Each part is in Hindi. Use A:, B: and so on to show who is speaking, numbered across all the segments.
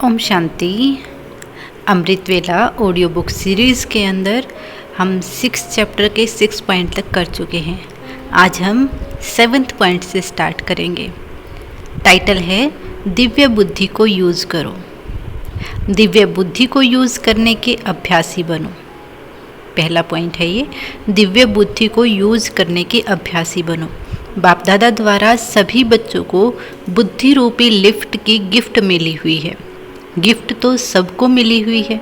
A: ओम शांति। अमृत वेला ऑडियो बुक सीरीज़ के अंदर हम 6 चैप्टर के 6 पॉइंट तक कर चुके हैं। आज हम 7th पॉइंट से स्टार्ट करेंगे। टाइटल है दिव्य बुद्धि को यूज़ करो। दिव्य बुद्धि को यूज़ करने के अभ्यासी बनो। पहला पॉइंट है ये, दिव्य बुद्धि को यूज़ करने के अभ्यासी बनो। बाप दादा द्वारा सभी बच्चों को बुद्धि रूपी लिफ्ट की गिफ्ट मिली हुई है। गिफ्ट तो सबको मिली हुई है,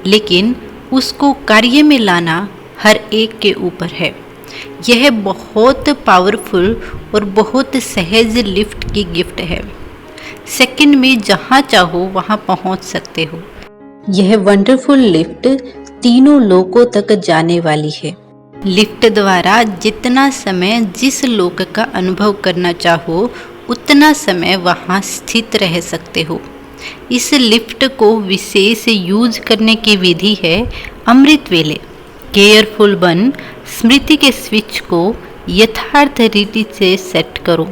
A: लेकिन उसको कार्य में लाना हर एक के ऊपर है। यह बहुत पावरफुल और बहुत सहज लिफ्ट की गिफ्ट है। सेकंड में जहाँ चाहो वहाँ पहुँच सकते हो। यह वंडरफुल लिफ्ट तीनों लोकों तक जाने वाली है। लिफ्ट द्वारा जितना समय जिस लोक का अनुभव करना चाहो उतना समय वहाँ स्थित रह सकते हो। इस लिफ्ट को विशेष यूज करने की विधि है अमृत वेले। केयरफुल बन स्मृति के स्विच को यथार्थ रीति से सेट करो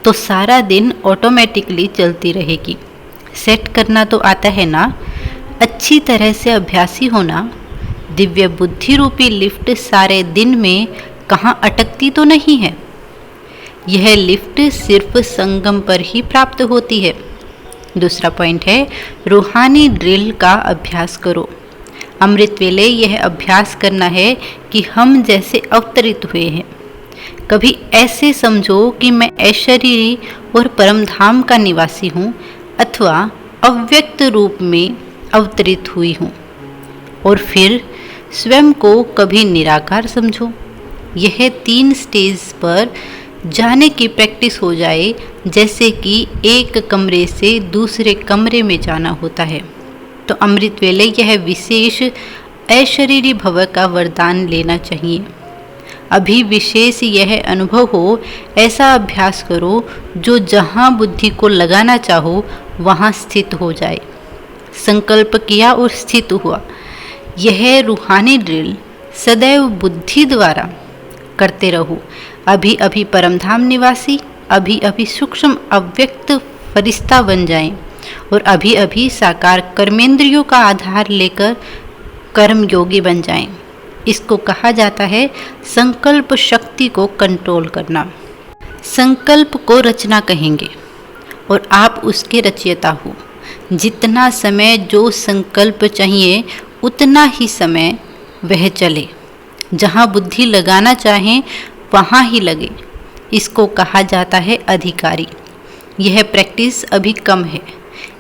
A: तो सारा दिन ऑटोमेटिकली चलती रहेगी। सेट करना तो आता है ना, अच्छी तरह से अभ्यासी होना। दिव्य बुद्धि रूपी लिफ्ट सारे दिन में कहाँ अटकती तो नहीं है। यह लिफ्ट सिर्फ संगम पर ही प्राप्त होती है। दूसरा पॉइंट है रूहानी ड्रिल का अभ्यास करो। अमृत वेले यह अभ्यास करना है कि हम जैसे अवतरित हुए हैं। कभी ऐसे समझो कि मैं ऐशरीरी और परमधाम का निवासी हूँ, अथवा अव्यक्त रूप में अवतरित हुई हूँ। और फिर स्वयं को कभी निराकार समझो। यह 3 स्टेज पर जाने की प्रैक्टिस हो जाए, जैसे कि एक कमरे से दूसरे कमरे में जाना होता है। तो अमृत वेले यह विशेष अशरीरी भव का वरदान लेना चाहिए। अभी विशेष यह अनुभव हो, ऐसा अभ्यास करो जो जहाँ बुद्धि को लगाना चाहो वहाँ स्थित हो जाए। संकल्प किया और स्थित हुआ। यह रूहानी ड्रिल सदैव बुद्धि द्वारा करते रहो। अभी अभी परमधाम निवासी, अभी अभी सूक्ष्म अव्यक्त फरिश्ता बन जाएं और अभी अभी साकार कर्मेंद्रियों का आधार लेकर कर्म योगी बन जाएं। इसको कहा जाता है संकल्प शक्ति को कंट्रोल करना। संकल्प को रचना कहेंगे और आप उसके रचयिता हो। जितना समय जो संकल्प चाहिए उतना ही समय वह चले। जहाँ बुद्धि लगाना चाहें वहाँ ही लगे। इसको कहा जाता है अधिकारी। यह प्रैक्टिस अभी कम है,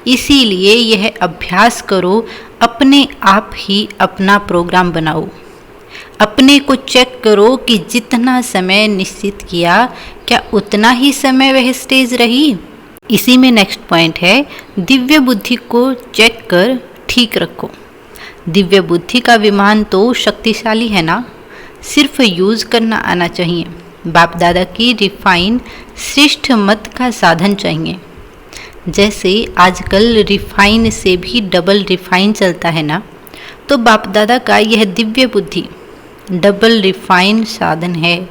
A: इसीलिए यह अभ्यास करो। अपने आप ही अपना प्रोग्राम बनाओ। अपने को चेक करो कि जितना समय निश्चित किया क्या उतना ही समय वह स्टेज रही। इसी में नेक्स्ट पॉइंट है दिव्य बुद्धि को चेक कर ठीक रखो। दिव्य बुद्धि का विमान तो शक्तिशाली है ना, सिर्फ यूज़ करना आना चाहिए। बाप दादा की रिफाइन श्रेष्ठ मत का साधन चाहिए। जैसे आजकल रिफाइन से भी डबल रिफाइन चलता है ना, तो बाप दादा का यह दिव्य बुद्धि डबल रिफाइन साधन है।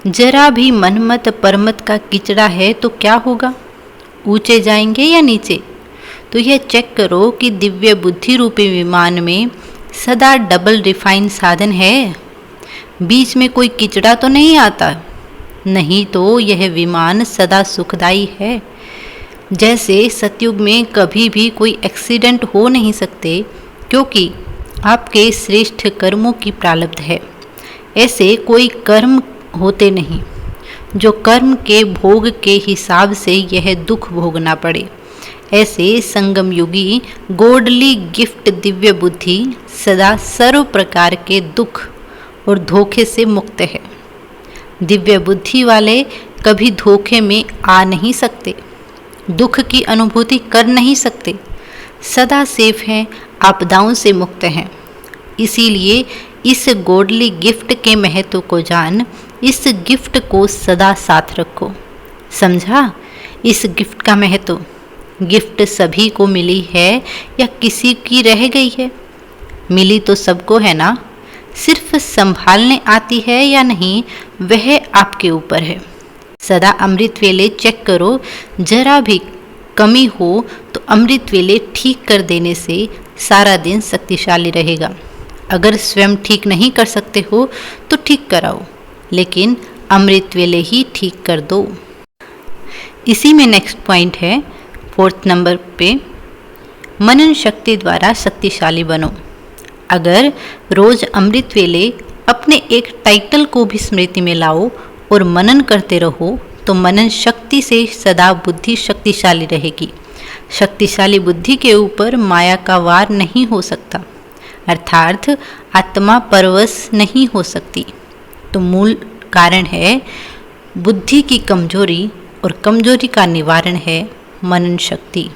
A: जरा भी मनमत परमत का किचड़ा है तो क्या होगा, ऊंचे जाएंगे या नीचे। तो यह चेक करो कि दिव्य बुद्धि रूपी विमान में सदा डबल रिफाइन साधन है। बीच में कोई किचड़ा तो नहीं आता, नहीं तो यह विमान सदा सुखदाई है। जैसे सतयुग में कभी भी कोई एक्सीडेंट हो नहीं सकते, क्योंकि आपके श्रेष्ठ कर्मों की प्रारब्ध है। ऐसे कोई कर्म होते नहीं जो कर्म के भोग के हिसाब से यह दुख भोगना पड़े। ऐसे संगम युगी गॉडली गिफ्ट दिव्य बुद्धि सदा सर्व प्रकार के दुख और धोखे से मुक्त है। दिव्य बुद्धि वाले कभी धोखे में आ नहीं सकते, दुख की अनुभूति कर नहीं सकते, सदा सेफ हैं, आपदाओं से मुक्त हैं। इसीलिए इस गॉडली गिफ्ट के महत्व को जान, इस गिफ्ट को सदा साथ रखो। समझा इस गिफ्ट का महत्व? गिफ्ट सभी को मिली है या किसी की रह गई है? मिली तो सबको है ना, सिर्फ संभालने आती है या नहीं वह आपके ऊपर है। सदा अमृत वेले चेक करो, जरा भी कमी हो तो अमृत वेले ठीक कर देने से सारा दिन शक्तिशाली रहेगा। अगर स्वयं ठीक नहीं कर सकते हो तो ठीक कराओ, लेकिन अमृत वेले ही ठीक कर दो। इसी में नेक्स्ट पॉइंट है 4th नंबर पे, मनन शक्ति द्वारा शक्तिशाली बनो। अगर रोज अमृत वेले अपने एक टाइटल को भी स्मृति में लाओ और मनन करते रहो तो मनन शक्ति से सदा बुद्धि शक्तिशाली रहेगी। शक्तिशाली बुद्धि के ऊपर माया का वार नहीं हो सकता, अर्थात आत्मा परवश नहीं हो सकती। तो मूल कारण है बुद्धि की कमजोरी, और कमजोरी का निवारण है मनन शक्ति।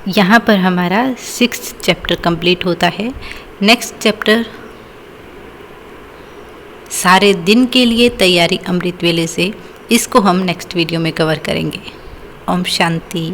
A: यहाँ पर हमारा 6th चैप्टर कंप्लीट होता है। नेक्स्ट चैप्टर सारे दिन के लिए तैयारी अमृत वेले से, इसको हम नेक्स्ट वीडियो में कवर करेंगे। ओम शांति।